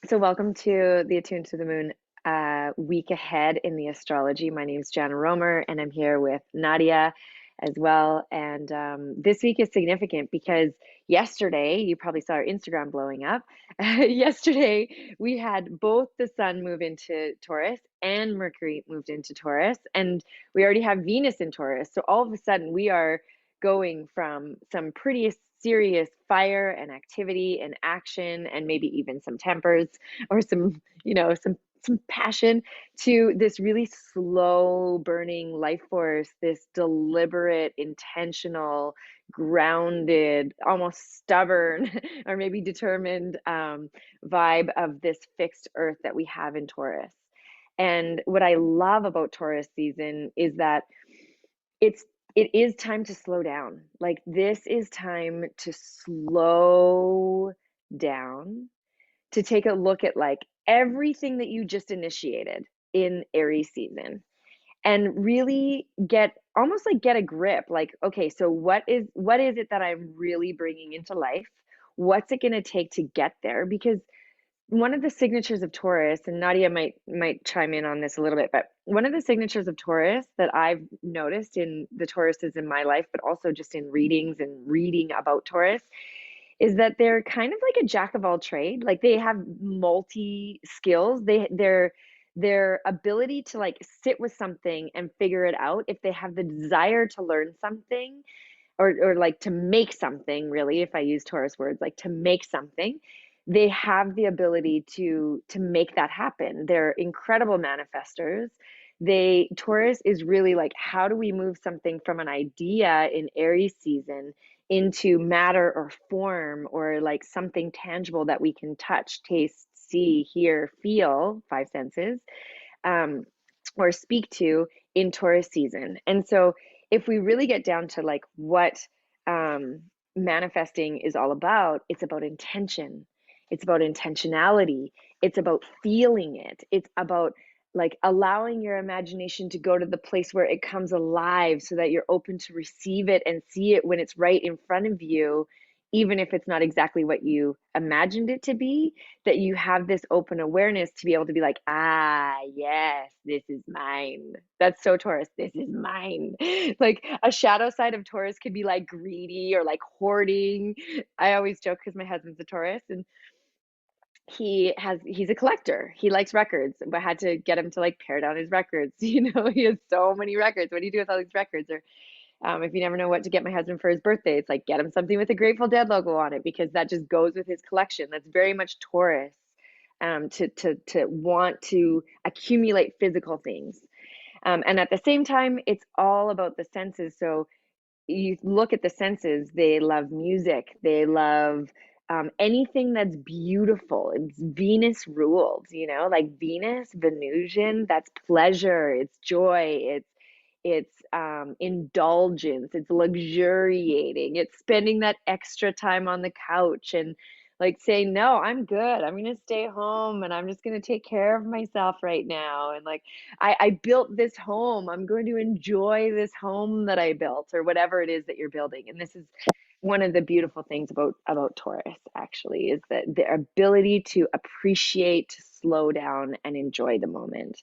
So, welcome to the Attune to the Moon week ahead in the astrology. My name is Jana Roemer, and I'm here with Nadia as well. And this week is significant because yesterday, you probably saw our Instagram blowing up. Yesterday, we had both the sun move into Taurus and Mercury moved into Taurus, and we already have Venus in Taurus. So, all of a sudden, we are going from some pretty serious fire and activity and action and maybe even some tempers or some passion to this really slow burning life force, this deliberate, intentional, grounded, almost stubborn or maybe determined vibe of this fixed earth that we have in Taurus. And what I love about Taurus season is that it's it is time to slow down. Like, this is time to slow down, to take a look at like everything that you just initiated in Aries season and really get a grip. Like, okay, so what is it that I'm really bringing into life? What's it going to take to get there? Because one of the signatures of Taurus, and Nadia might chime in on this a little bit, but one of the signatures of Taurus that I've noticed in the Tauruses in my life, but also just in readings and reading about Taurus, is that they're kind of like a jack of all trade. Like, they have multi skills. Their ability to like sit with something and figure it out, if they have the desire to learn something, or like to make something, really, if I use Taurus words, like to make something, they have the ability to make that happen. They're incredible manifestors. Taurus is really like, how do we move something from an idea in Aries season into matter or form, or like something tangible that we can touch, taste, see, hear, feel, five senses, um, or speak to in Taurus season. And so, if we really get down to like what um, manifesting is all about, it's about intention. It's about intentionality. It's about feeling it. It's about like allowing your imagination to go to the place where it comes alive so that you're open to receive it and see it when it's right in front of you, even if it's not exactly what you imagined it to be, that you have this open awareness to be able to be like, ah, yes, this is mine. That's so Taurus. This is mine. Like, a shadow side of Taurus could be like greedy or like hoarding. I always joke because my husband's a Taurus, and he's a collector. He likes records, but I had to get him to like pare down his records. He has so many records. What do you do with all these records? Or if you never know what to get my husband for his birthday, it's like, get him something with a Grateful Dead logo on it, because that just goes with his collection. That's very much Taurus, to want to accumulate physical things. And at the same time, it's all about the senses. So you look at the senses, they love music, they love anything that's beautiful. It's Venus ruled, like Venus, Venusian, that's pleasure, it's joy, it's indulgence, it's luxuriating, it's spending that extra time on the couch and like saying, no, I'm good, I'm going to stay home and I'm just going to take care of myself right now. And like, I built this home, I'm going to enjoy this home that I built, or whatever it is that you're building. And this is one of the beautiful things about Taurus, actually, is that the ability to appreciate, to slow down and enjoy the moment.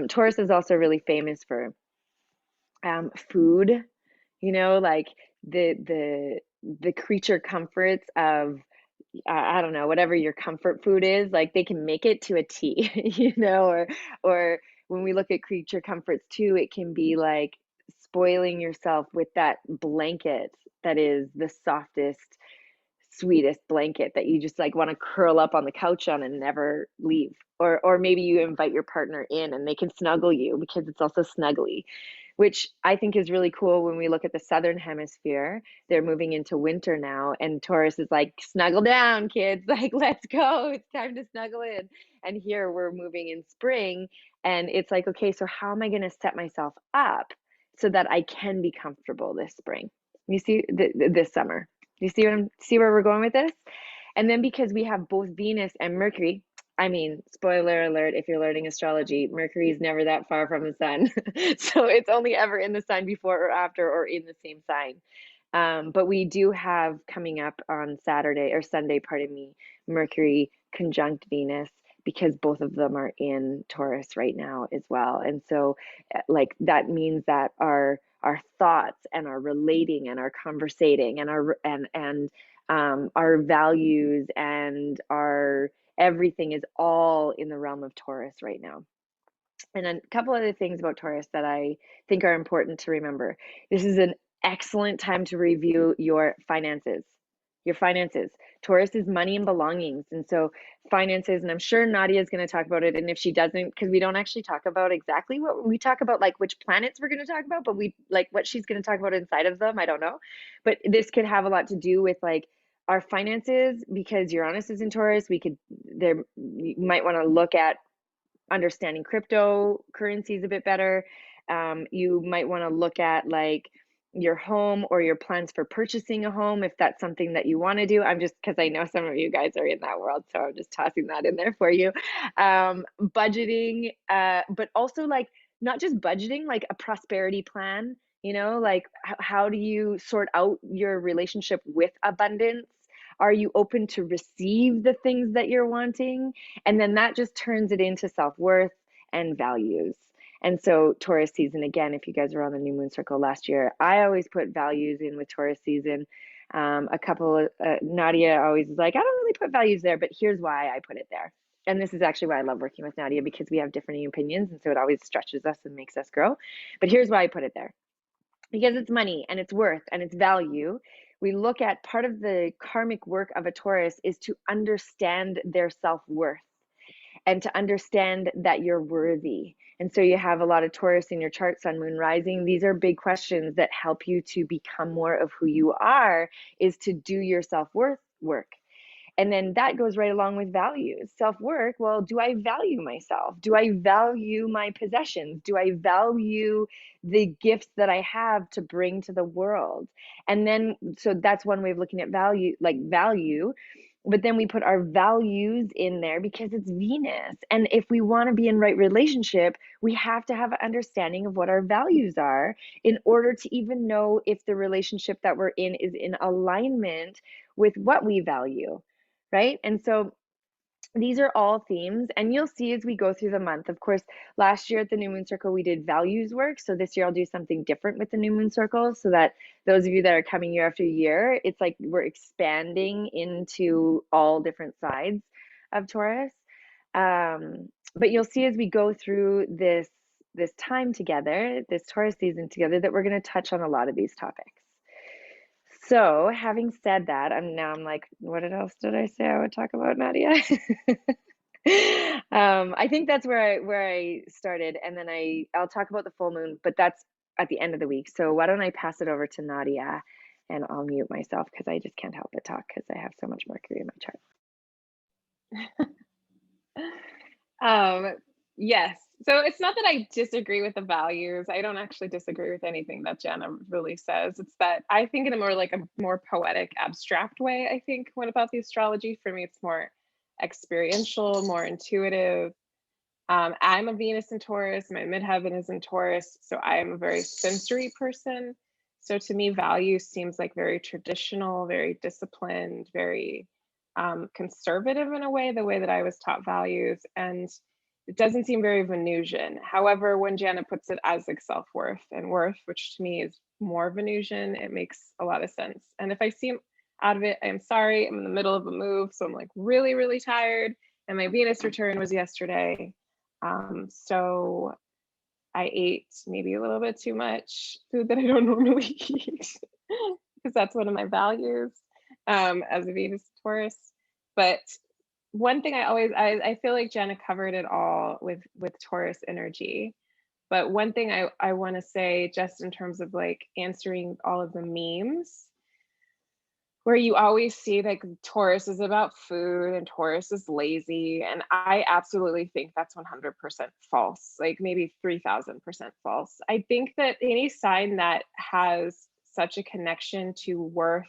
Taurus is also really famous for food, like the creature comforts of, I don't know, whatever your comfort food is, like they can make it to a T, or when we look at creature comforts too, it can be like spoiling yourself with that blanket that is the softest, sweetest blanket that you just like want to curl up on the couch on and never leave. Or maybe you invite your partner in and they can snuggle you because it's also snuggly, which I think is really cool. When we look at the southern hemisphere, they're moving into winter now, and Taurus is like, snuggle down, kids, like, let's go, it's time to snuggle in. And here we're moving in spring, and it's like, okay, so how am I going to set myself up so that I can be comfortable this spring? You see, this summer. Do you see where we're going with this? And then, because we have both Venus and Mercury, I mean, spoiler alert, if you're learning astrology, Mercury is never that far from the sun. So it's only ever in the sun before or after, or in the same sign. But we do have coming up on Saturday or Sunday, pardon me, Mercury conjunct Venus because both of them are in Taurus right now as well. And so like that means that our thoughts and our relating and our conversating and our values and our everything is all in the realm of Taurus right now. And a couple other things about Taurus that I think are important to remember. This is an excellent time to review your finances. Your finances. Taurus is money and belongings. And so finances, and I'm sure Nadia is going to talk about it. And if she doesn't, because we don't actually talk about exactly what we talk about, like which planets we're going to talk about, but we like what she's going to talk about inside of them. I don't know. But this could have a lot to do with like our finances because Uranus is in Taurus. You might want to look at understanding cryptocurrencies a bit better. You might want to look at like your home or your plans for purchasing a home if that's something that you want to do. I'm just because I know some of you guys are in that world, so I'm just tossing that in there for you. Budgeting, but also like not just budgeting, like a prosperity plan. Like how do you sort out your relationship with abundance? Are you open to receive the things that you're wanting? And then that just turns it into self-worth and values. And so Taurus season, again, if you guys were on the new moon circle last year, I always put values in with Taurus season. Nadia always is like, I don't really put values there, but here's why I put it there. And this is actually why I love working with Nadia because we have different opinions. And so it always stretches us and makes us grow. But here's why I put it there. Because it's money and it's worth and it's value. We look at part of the karmic work of a Taurus is to understand their self-worth and to understand that you're worthy. And so you have a lot of Taurus in your chart, sun, moon, rising. These are big questions that help you to become more of who you are, is to do your self-worth work. And then that goes right along with values. Self-worth, well, do I value myself? Do I value my possessions? Do I value the gifts that I have to bring to the world? And then, so that's one way of looking at value, like value. But then we put our values in there because it's Venus. And if we want to be in right relationship, we have to have an understanding of what our values are in order to even know if the relationship that we're in is in alignment with what we value. Right? And so these are all themes, and you'll see as we go through the month. Of course, last year at the New Moon Circle, we did values work. So this year I'll do something different with the New Moon Circle so that those of you that are coming year after year, it's like we're expanding into all different sides of Taurus. But you'll see as we go through this time together, this Taurus season together, that we're going to touch on a lot of these topics. So having said that, I'm like, what else did I say I would talk about, Nadia? I think that's where I started, and then I'll talk about the full moon, but that's at the end of the week. So why don't I pass it over to Nadia, and I'll mute myself because I just can't help but talk because I have so much Mercury in my chart. Yes. So it's not that I disagree with the values. I don't actually disagree with anything that Jana really says. It's that I think in a more poetic, abstract way, I think, when about the astrology. For me, it's more experiential, more intuitive. I'm a Venus in Taurus. My midheaven is in Taurus. So I am a very sensory person. So to me, value seems like very traditional, very disciplined, very conservative in a way, the way that I was taught values. And it doesn't seem very Venusian. However, when Jana puts it as like self-worth and worth, which to me is more Venusian, it makes a lot of sense. And if I seem out of it, I'm sorry. I'm in the middle of a move. So I'm like really, really tired. And my Venus return was yesterday. So I ate maybe a little bit too much food that I don't normally eat because that's one of my values as a Venus Taurus. But one thing I feel like Jana covered it all with Taurus energy. But one thing I want to say, just in terms of like answering all of the memes, where you always see like Taurus is about food and Taurus is lazy. And I absolutely think that's 100% false, like maybe 3000% false. I think that any sign that has such a connection to worth,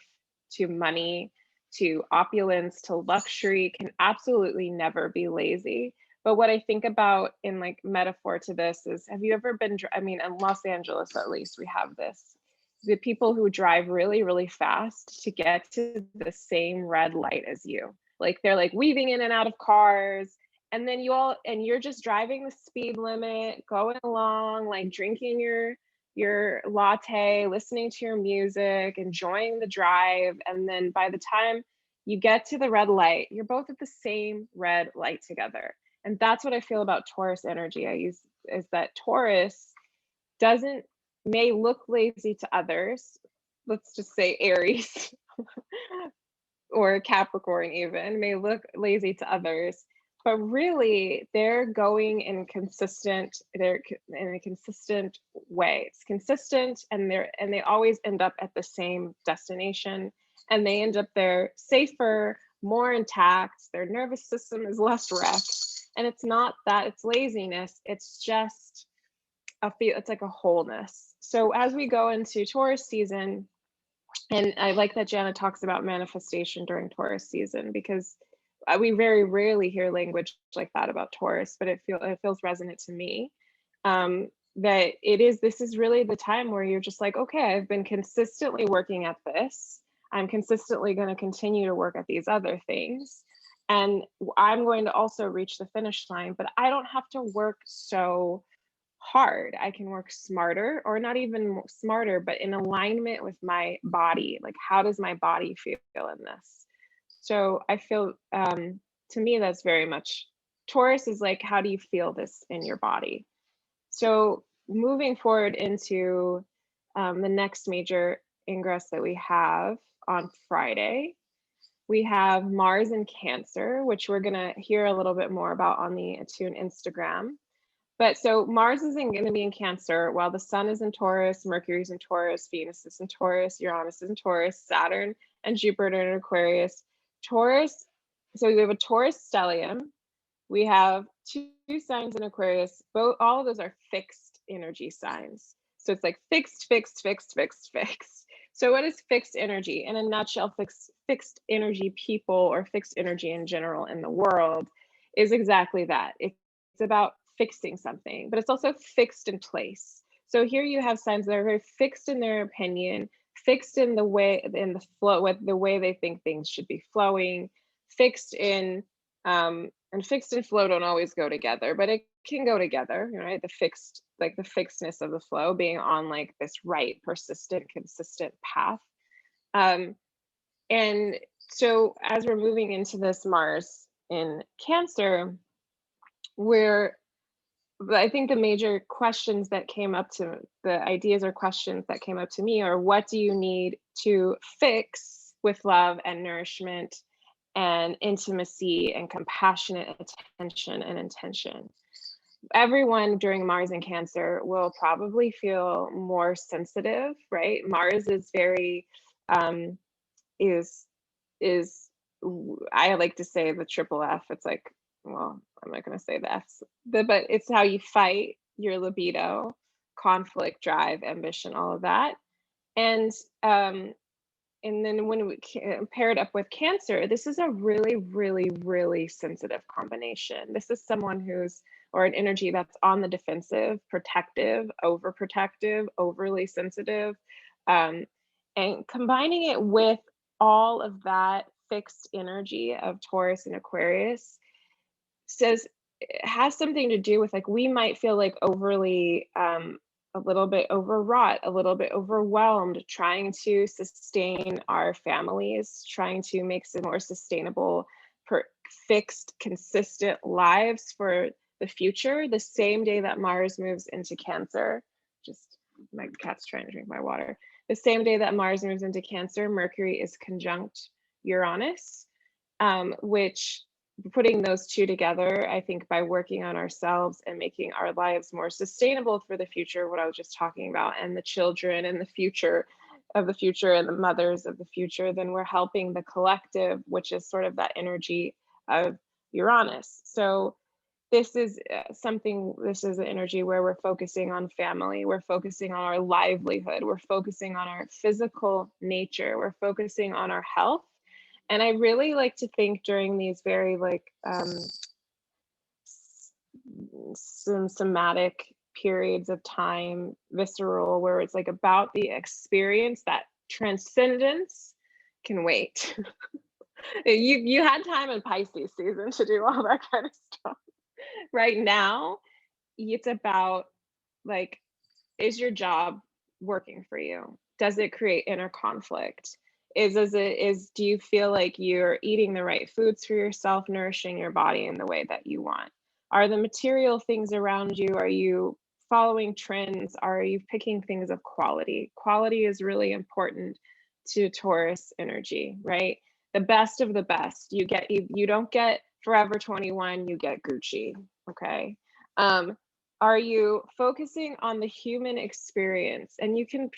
to money, to opulence, to luxury can absolutely never be lazy. But what I think about in like metaphor to this is, have you ever been, in Los Angeles, at least we have this, the people who drive really, really fast to get to the same red light as you. Like they're like weaving in and out of cars, and then you're just driving the speed limit, going along, like drinking your latte, listening to your music, enjoying the drive, and then by the time you get to the red light, you're both at the same red light together. And that's what I feel about Taurus energy. I use is that Taurus doesn't may look lazy to others. Let's just say Aries or Capricorn even may look lazy to others, but really they're going they're in a consistent way. It's consistent, and they always end up at the same destination, and they end up there safer, more intact. Their nervous system is less wrecked. And it's not that it's laziness, it's just it's like a wholeness. So as we go into Taurus season, and I like that Jana talks about manifestation during Taurus season, because we very rarely hear language like that about Taurus, but it feels resonant to me. That this is really the time where you're just like, okay, I've been consistently working at this. I'm consistently going to continue to work at these other things. And I'm going to also reach the finish line, but I don't have to work so hard. I can work smarter, or not even smarter, but in alignment with my body. Like, how does my body feel in this? So I feel, to me, that's very much Taurus is like, how do you feel this in your body? So moving forward into the next major ingress that we have on Friday, we have Mars in Cancer, which we're going to hear a little bit more about on the Attune Instagram. But so Mars isn't going to be in Cancer, while the Sun is in Taurus, Mercury's in Taurus, Venus is in Taurus, Uranus is in Taurus, Saturn and Jupiter in Aquarius. Taurus, so we have a Taurus stellium. We have two signs in Aquarius. All of those are fixed energy signs. So it's like fixed, fixed, fixed, fixed, fixed. So what is fixed energy? In a nutshell, fixed energy people, or fixed energy in general in the world, is exactly that. It's about fixing something, but it's also fixed in place. So here you have signs that are very fixed in their opinion, fixed in the flow, with the way they think things should be flowing, fixed in, and fixed and flow don't always go together, but it can go together, right? The fixedness of the flow being on like this right, persistent, consistent path. And so as we're moving into this Mars in Cancer, I think the major questions that came up to the ideas or questions that came up to me are, what do you need to fix with love and nourishment and intimacy and compassionate attention and intention? Everyone during Mars in Cancer will probably feel more sensitive, right? Mars is very, is I like to say the triple F. It's like, well, I'm not going to say the F's, but it's how you fight your libido, conflict, drive, ambition, all of that. And then when we pair it up with Cancer, this is a really, really, really sensitive combination. This is someone or an energy that's on the defensive, protective, overprotective, overly sensitive. And combining it with all of that fixed energy of Taurus and Aquarius has something to do with, like, we might feel like overly, a little bit overwrought, a little bit overwhelmed, trying to sustain our families, trying to make some more sustainable, fixed, consistent lives for the future. The same day that Mars moves into Cancer, just my cat's trying to drink my water. The same day that Mars moves into Cancer, Mercury is conjunct Uranus, which, putting those two together, I think by working on ourselves and making our lives more sustainable for the future, what I was just talking about, and the children and the future of the future and the mothers of the future, then we're helping the collective, which is sort of that energy of Uranus. So this is an energy where we're focusing on family, we're focusing on our livelihood, we're focusing on our physical nature, we're focusing on our health. And I really like to think during these very some somatic periods of time, visceral, where it's like about the experience, that transcendence can wait. You had time in Pisces season to do all that kind of stuff. Right now, it's about like, is your job working for you? Does it create inner conflict? Do you feel like you're eating the right foods for yourself, nourishing your body in the way that you want? Are the material things around you, are you following trends? Are you picking things of quality? Quality is really important to Taurus energy, right? The best of the best. You don't get Forever 21, you get Gucci, okay? Are you focusing on the human experience? And you can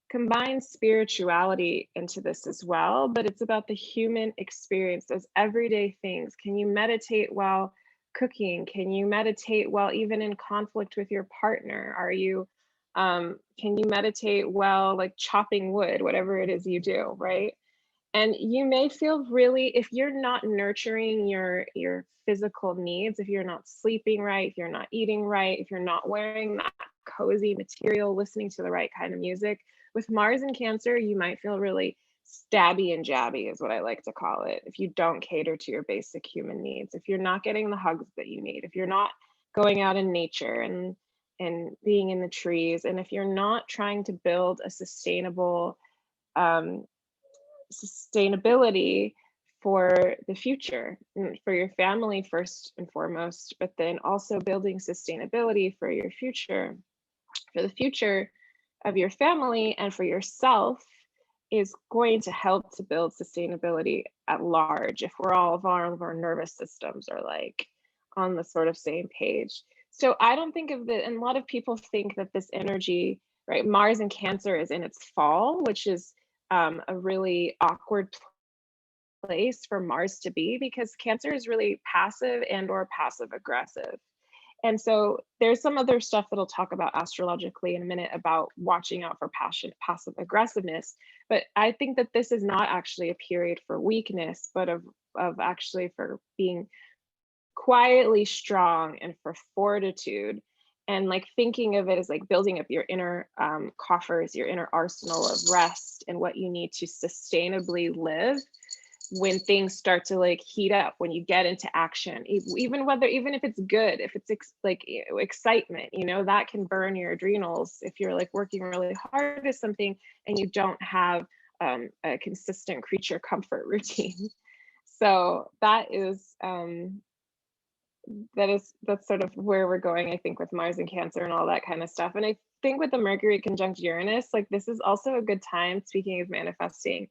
combine spirituality into this as well, but it's about the human experience, those everyday things. Can you meditate while cooking? Can you meditate while even in conflict with your partner? Can you meditate while like chopping wood, whatever it is you do, right? And you may feel really, if you're not nurturing your physical needs, if you're not sleeping right, if you're not eating right, if you're not wearing that cozy material, listening to the right kind of music, with Mars in Cancer, you might feel really stabby and jabby, is what I like to call it. If you don't cater to your basic human needs, if you're not getting the hugs that you need, if you're not going out in nature and being in the trees, and if you're not trying to build a um, sustainability for the future, for your family first and foremost, but then also building sustainability for your future, for the future of your family and for yourself, is going to help to build sustainability at large if all of our nervous systems are like on the sort of same page. So I don't think of it, and a lot of people think that this energy, right, Mars in Cancer is in its fall, which is a really awkward place for Mars to be, because Cancer is really passive and or passive aggressive. And so there's some other stuff that I'll talk about astrologically in a minute about watching out for passive aggressiveness. But I think that this is not actually a period for weakness, but of actually for being quietly strong and for fortitude, and like thinking of it as like building up your inner coffers, your inner arsenal of rest and what you need to sustainably live when things start to like heat up, when you get into action, even if it's good, if it's excitement, that can burn your adrenals if you're like working really hard at something and you don't have a consistent creature comfort routine. So that's sort of where we're going, I think, with Mars and Cancer and all that kind of stuff. And I think with the Mercury conjunct Uranus, like this is also a good time, speaking of manifesting,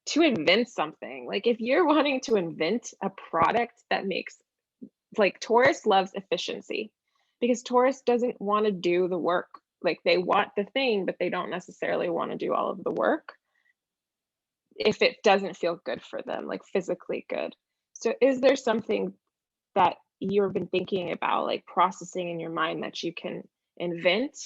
to invent something. Like if you're wanting to invent a product that makes, like Taurus loves efficiency, because Taurus doesn't want to do the work. Like they want the thing, but they don't necessarily want to do all of the work if it doesn't feel good for them, like physically good. So is there something that you've been thinking about, like processing in your mind, that you can invent,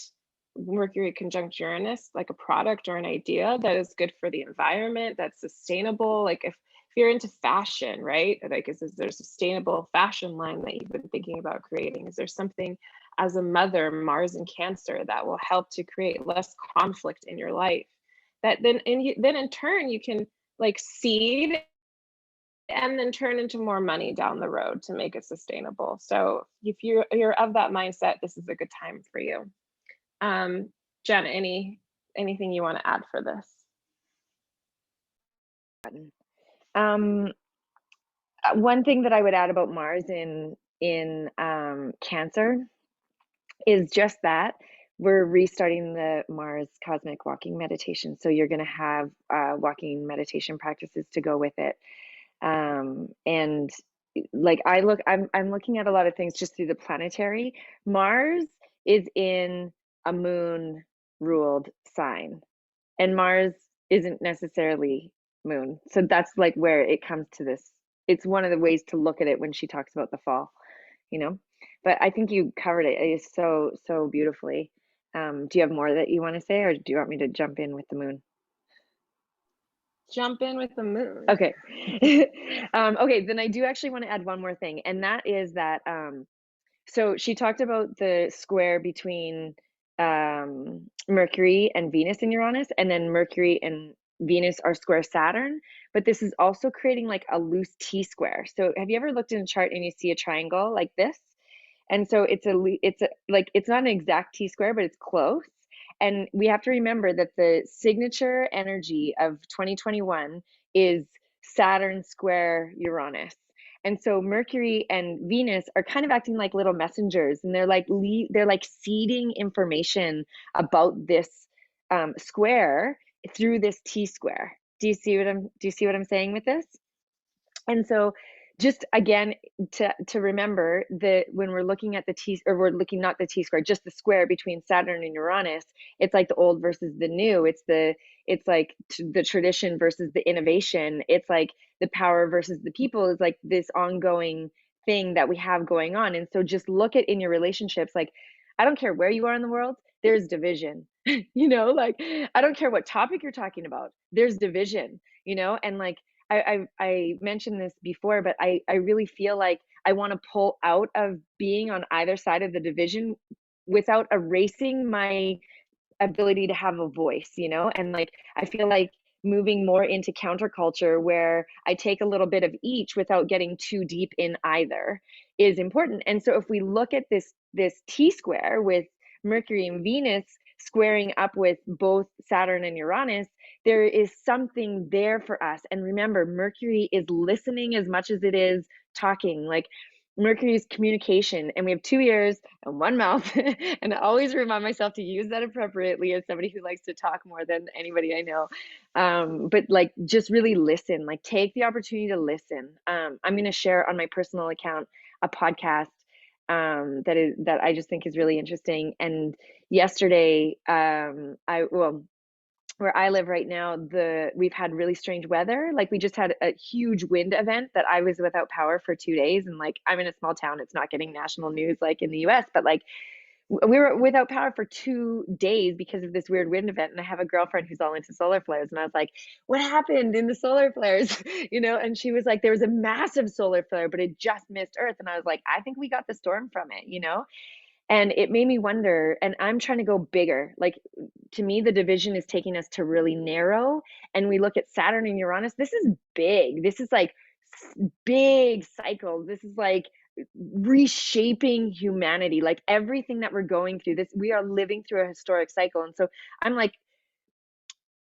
Mercury conjunct Uranus, like a product or an idea that is good for the environment, that's sustainable? Like if you're into fashion, right? Like is there a sustainable fashion line that you've been thinking about creating? Is there something as a mother, Mars and Cancer, that will help to create less conflict in your life? That then in turn you can like seed and then turn into more money down the road to make it sustainable. So if you're of that mindset, this is a good time for you. Jen, anything you want to add for this? Um, one thing that I would add about Mars in Cancer is just that we're restarting the Mars cosmic walking meditation. So you're going to have walking meditation practices to go with it. And like I'm looking at a lot of things just through the planetary. Mars is in a moon ruled sign, and Mars isn't necessarily moon. So that's like where it comes to this. It's one of the ways to look at it when she talks about the fall, you know. But I think you covered it so beautifully. Do you have more that you want to say, or do you want me to jump in with the moon? Jump in with the moon. Okay. Okay, then I do actually want to add one more thing, and that is that so she talked about the square between Mercury and Venus in Uranus, and then Mercury and Venus are square Saturn, but this is also creating like a loose T-square. So have you ever looked in a chart and you see a triangle like this? And so it's a like it's not an exact T-square, but it's close. And we have to remember that the signature energy of 2021 is Saturn square Uranus. And so Mercury and Venus are kind of acting like little messengers, and they're like seeding information about this square through this T square. Do you see what I'm saying with this? And so just again to remember that when we're looking at the T, or we're looking not the T square, just the square between Saturn and Uranus, it's like the old versus the new. It's like the tradition versus the innovation. It's like the power versus the people, is like this ongoing thing that we have going on. And so just look at in your relationships, like I don't care where you are in the world, there's division. Like I don't care what topic you're talking about, there's division, and like I mentioned this before, but I really feel like I want to pull out of being on either side of the division without erasing my ability to have a voice, and like I feel like moving more into counterculture where I take a little bit of each without getting too deep in either is important. And so if we look at this T square with Mercury and Venus squaring up with both Saturn and Uranus, there is something there for us. And remember, Mercury is listening as much as it is talking. Like Mercury's communication, and we have two ears and one mouth. And I always remind myself to use that appropriately as somebody who likes to talk more than anybody I know. But like, just really listen, like take the opportunity to listen. I'm going to share on my personal account a podcast that I just think is really interesting. And yesterday, where I live right now, we've had really strange weather. Like we just had a huge wind event that I was without power for 2 days. And like I'm in a small town, it's not getting national news like in the US, but like we were without power for 2 days because of this weird wind event. And I have a girlfriend who's all into solar flares. And I was like, what happened in the solar flares? And she was like, there was a massive solar flare, but it just missed Earth. And I was like, I think we got the storm from it. And it made me wonder, and I'm trying to go bigger. Like to me, the division is taking us to really narrow. And we look at Saturn and Uranus. This is big. This is like big cycles. This is like reshaping humanity. Like everything that we're going through, we are living through a historic cycle. And so I'm like,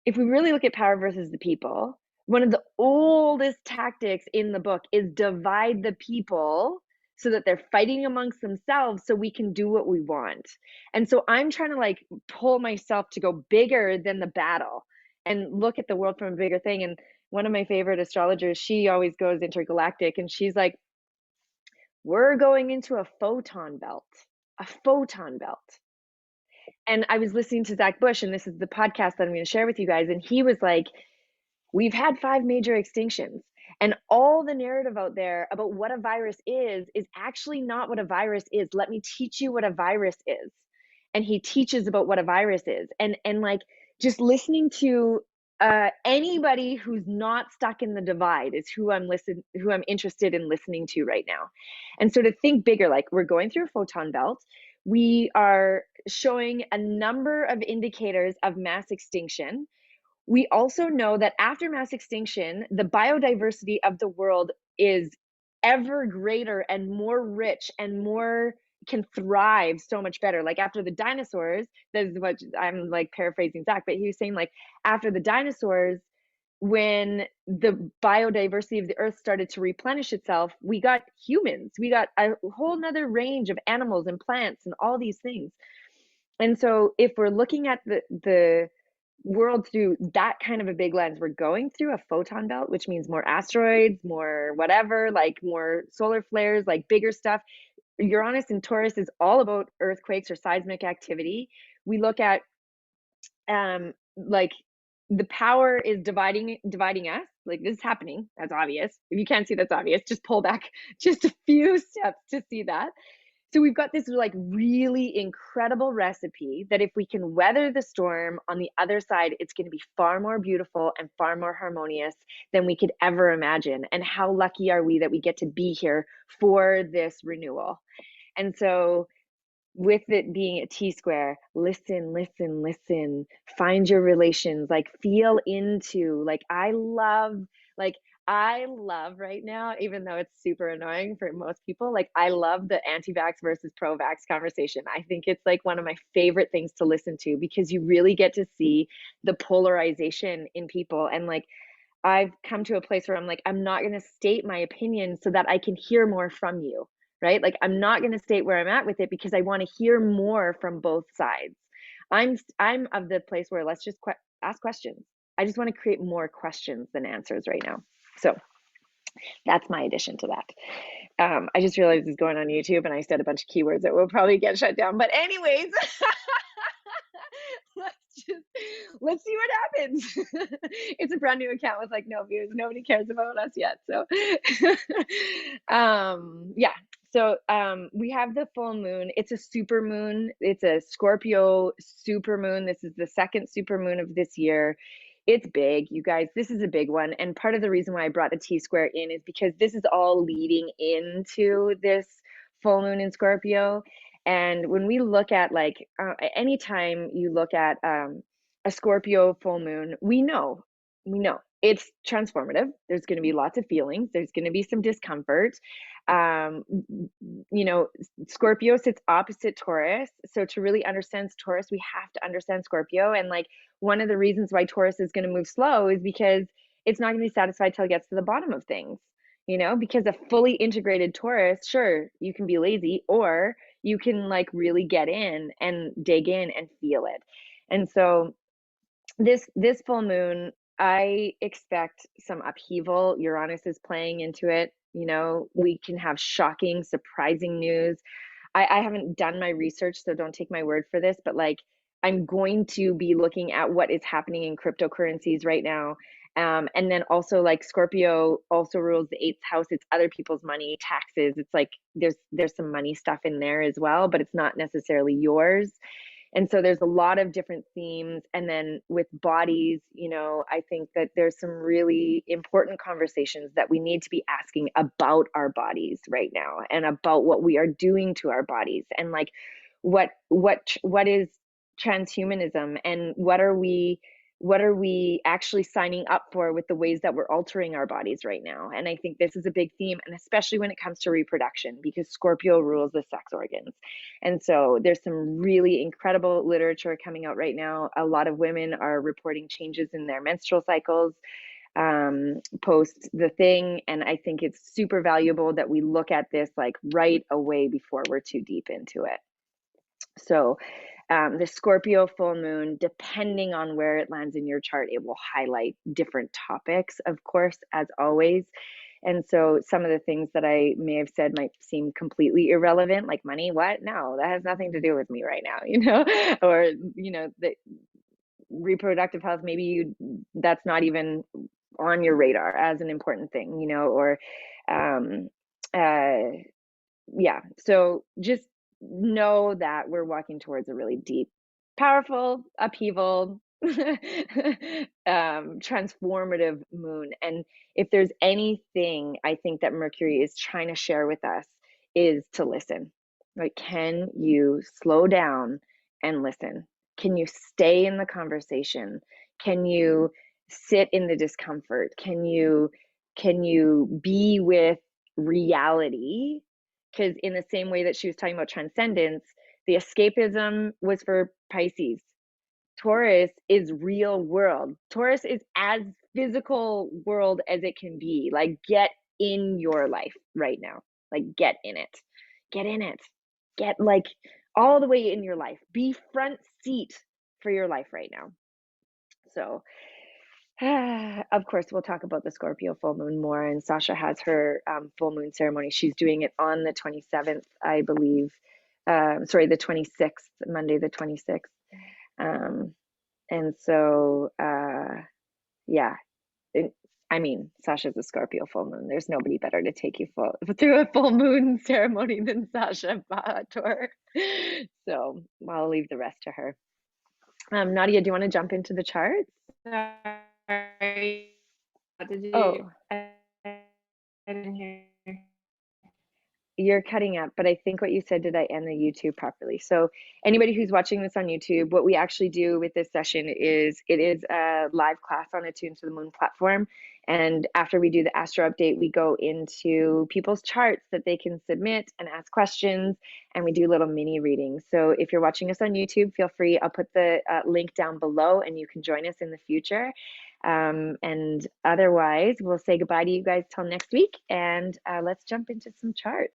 if we really look at power versus the people, one of the oldest tactics in the book is divide the people so that they're fighting amongst themselves so we can do what we want. And so I'm trying to like pull myself to go bigger than the battle and look at the world from a bigger thing. And one of my favorite astrologers, she always goes intergalactic, and she's like, we're going into a photon belt, a photon belt. And I was listening to Zach Bush, and this is the podcast that I'm going to share with you guys. And he was like, we've had 5 major extinctions, and all the narrative out there about what a virus is actually not what a virus is. Let me teach you what a virus is. And he teaches about what a virus is. And like just listening to anybody who's not stuck in the divide is who I'm interested in listening to right now. And so to think bigger, like we're going through a photon belt, we are showing a number of indicators of mass extinction. We also know that after mass extinction, the biodiversity of the world is ever greater and more rich and more can thrive so much better. Like after the dinosaurs, this is what I'm like paraphrasing Zach, but he was saying like after the dinosaurs, when the biodiversity of the earth started to replenish itself, we got humans, we got a whole nother range of animals and plants and all these things. And so if we're looking at the world through that kind of a big lens, we're going through a photon belt, which means more asteroids, more whatever, like more solar flares, like bigger stuff. Uranus and Taurus is all about earthquakes or seismic activity. We look at like the power is dividing us. Like this is happening. That's obvious. If you can't see that's obvious, just pull back just a few steps to see that. So we've got this like really incredible recipe that if we can weather the storm on the other side, it's going to be far more beautiful and far more harmonious than we could ever imagine. And how lucky are we that we get to be here for this renewal? And so with it being a T square, listen, listen, listen, find your relations, like feel into, like I love right now, even though it's super annoying for most people, like I love the anti-vax versus pro-vax conversation. I think it's like one of my favorite things to listen to because you really get to see the polarization in people. And like I've come to a place where I'm like, I'm not going to state my opinion so that I can hear more from you, right? Like I'm not going to state where I'm at with it because I want to hear more from both sides. I'm of the place where let's just ask questions. I just want to create more questions than answers right now. So that's my addition to that. I just realized it's going on YouTube and I said a bunch of keywords that will probably get shut down. But anyways, let's just let's see what happens. It's a brand new account with like no views. Nobody cares about us yet. So yeah. So we have the full moon. It's a super moon. It's a Scorpio super moon. This is the second super moon of this year. It's big, you guys. This is a big one. And part of the reason why I brought the T square in is because this is all leading into this full moon in Scorpio. And when we look at like anytime you look at a Scorpio full moon, we know it's transformative. There's going to be lots of feelings. There's going to be some discomfort. Um, you know, Scorpio sits opposite Taurus. So to really understand Taurus, we have to understand Scorpio. And like one of the reasons why Taurus is going to move slow is because it's not going to be satisfied till it gets to the bottom of things. You know, because a fully integrated Taurus, sure, you can be lazy or you can like really get in and dig in and feel it. And so this full moon, I expect some upheaval. Uranus is playing into it. You know, we can have shocking, surprising news. I haven't done my research, so don't take my word for this, but like I'm going to be looking at what is happening in cryptocurrencies right now. And then also like Scorpio also rules the eighth house. It's other people's money, taxes. It's like there's some money stuff in there as well, but it's not necessarily yours. And so there's a lot of different themes. And then with bodies, you know, I think that there's some really important conversations that we need to be asking about our bodies right now and about what we are doing to our bodies and like what is transhumanism and what are we actually signing up for with the ways that we're altering our bodies right now. And I think this is a big theme, and especially when it comes to reproduction, because Scorpio rules the sex organs. And so there's some really incredible literature coming out right now. A lot of women are reporting changes in their menstrual cycles post the thing. And I think it's super valuable that we look at this like right away before we're too deep into it. So the Scorpio full moon, depending on where it lands in your chart, it will highlight different topics, of course, as always. And so some of the things that I may have said might seem completely irrelevant, like money. What? No, that has nothing to do with me right now, you know, or, you know, the reproductive health, maybe that's not even on your radar as an important thing, you know, or, uh, yeah. So just know that we're walking towards a really deep, powerful upheaval, transformative moon. And if there's anything I think that Mercury is trying to share with us is to listen. Like, can you slow down and listen? Can you stay in the conversation? Can you sit in the discomfort? Can you be with reality? Because in the same way that she was talking about transcendence, the escapism was for Pisces. Taurus is real world. Taurus is as physical world as it can be. Like, get in your life right now. Like, get in it. Get in it. Get like all the way in your life. Be front seat for your life right now. So, of course, we'll talk about the Scorpio full moon more. And Sasha has her full moon ceremony. She's doing it on the 27th, I believe. Sorry, the 26th, Monday, the 26th. And so, yeah, I mean, Sasha's a Scorpio full moon. There's nobody better to take you through a full moon ceremony than Sasha Bahator. So I'll leave the rest to her. Nadia, do you want to jump into the charts? Sorry. Did you? Oh, I didn't hear. You're cutting up, but I think what you said, did I end the YouTube properly? So anybody who's watching this on YouTube, what we actually do with this session is it is a live class on Attune to the Moon platform. And after we do the Astro update, we go into people's charts that they can submit and ask questions, and we do little mini readings. So if you're watching us on YouTube, feel free. I'll put the link down below, and you can join us in the future. And otherwise, we'll say goodbye to you guys till next week, and let's jump into some charts.